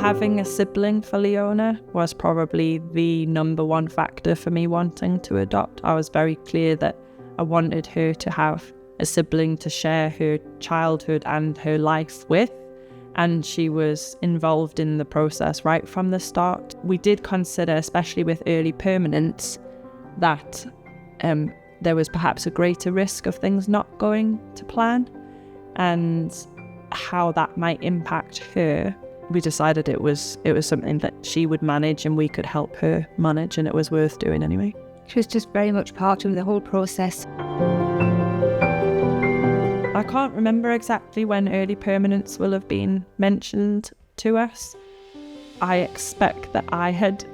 Having a sibling for Leona was probably the number one factor for me wanting to adopt. I was very clear that I wanted her to have a sibling to share her childhood and her life with, and she was involved in the process right from the start. We did consider, especially with early permanence, that there was perhaps a greater risk of things not going to plan, and how that might impact her. We decided it was something that she would manage and we could help her manage, and it was worth doing anyway. She was just very much part of the whole process. I can't remember exactly when early permanence will have been mentioned to us. I expect that I had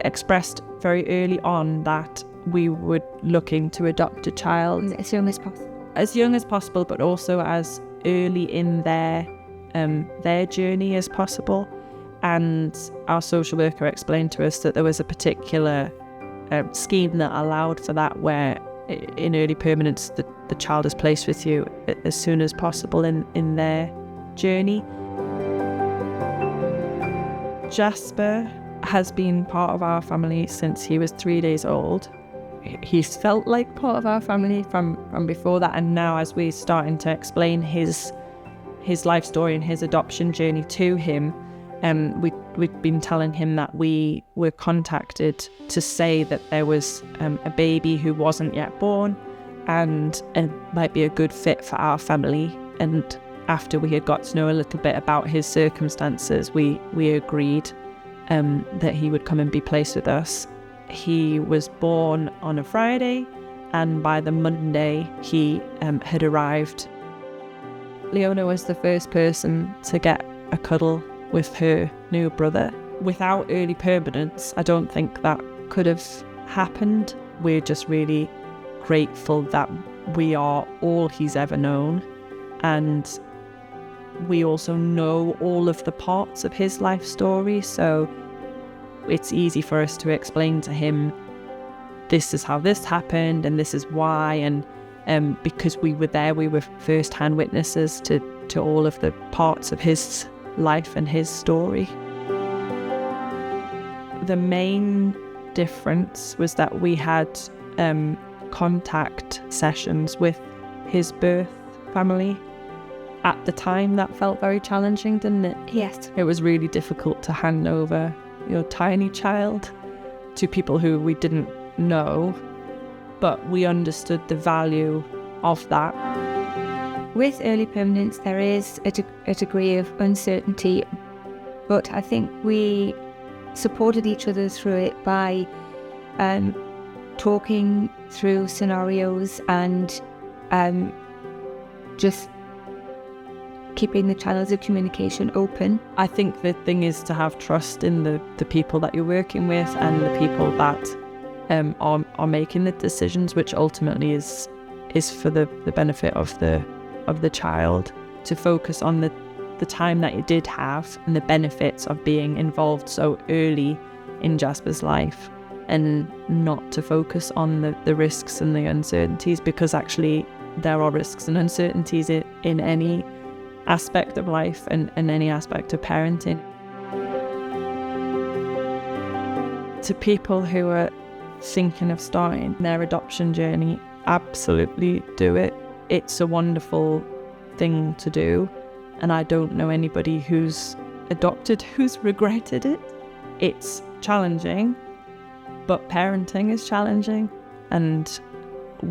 expressed very early on that we were looking to adopt a child. As young as possible. As young as possible, but also as early in their journey as possible. And our social worker explained to us that there was a particular scheme that allowed for that, where in early permanence the child is placed with you as soon as possible in their journey. Jasper has been part of our family since he was 3 days old. He's felt like part of our family from before that, and now as we're starting to explain his life story and his adoption journey to him, we've been telling him that we were contacted to say that there was a baby who wasn't yet born and might be a good fit for our family. And after we had got to know a little bit about his circumstances, we agreed that he would come and be placed with us. He was born on a Friday, and by the Monday he had arrived. Leona was the first person to get a cuddle with her new brother. Without early permanence, I don't think that could have happened. We're just really grateful that we are all he's ever known, and we also know all of the parts of his life story, so it's easy for us to explain to him, this is how this happened and this is why, and because we were there, we were first-hand witnesses to all of the parts of his life and his story. The main difference was that we had contact sessions with his birth family. At the time, that felt very challenging, didn't it? Yes. It was really difficult to hand over your tiny child to people who we didn't know, but we understood the value of that. With early permanence, there is a degree of uncertainty, but I think we supported each other through it by talking through scenarios and just keeping the channels of communication open. I think the thing is to have trust in the people that you're working with and the people that are making the decisions, which ultimately is for the benefit of the child. To focus on the time that you did have and the benefits of being involved so early in Jasper's life, and not to focus on the risks and the uncertainties, because actually there are risks and uncertainties in any aspect of life and any aspect of parenting. To people who are thinking of starting their adoption journey, absolutely do it. It's a wonderful thing to do, and I don't know anybody who's adopted who's regretted it. It's challenging, but parenting is challenging, and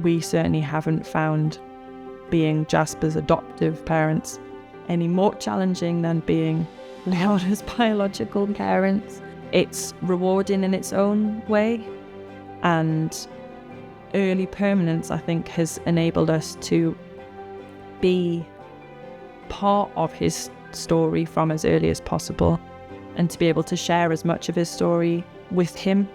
we certainly haven't found being Jasper's adoptive parents any more challenging than being Leona's biological parents. It's rewarding in its own way, and early permanence, I think, has enabled us to be part of his story from as early as possible, and to be able to share as much of his story with him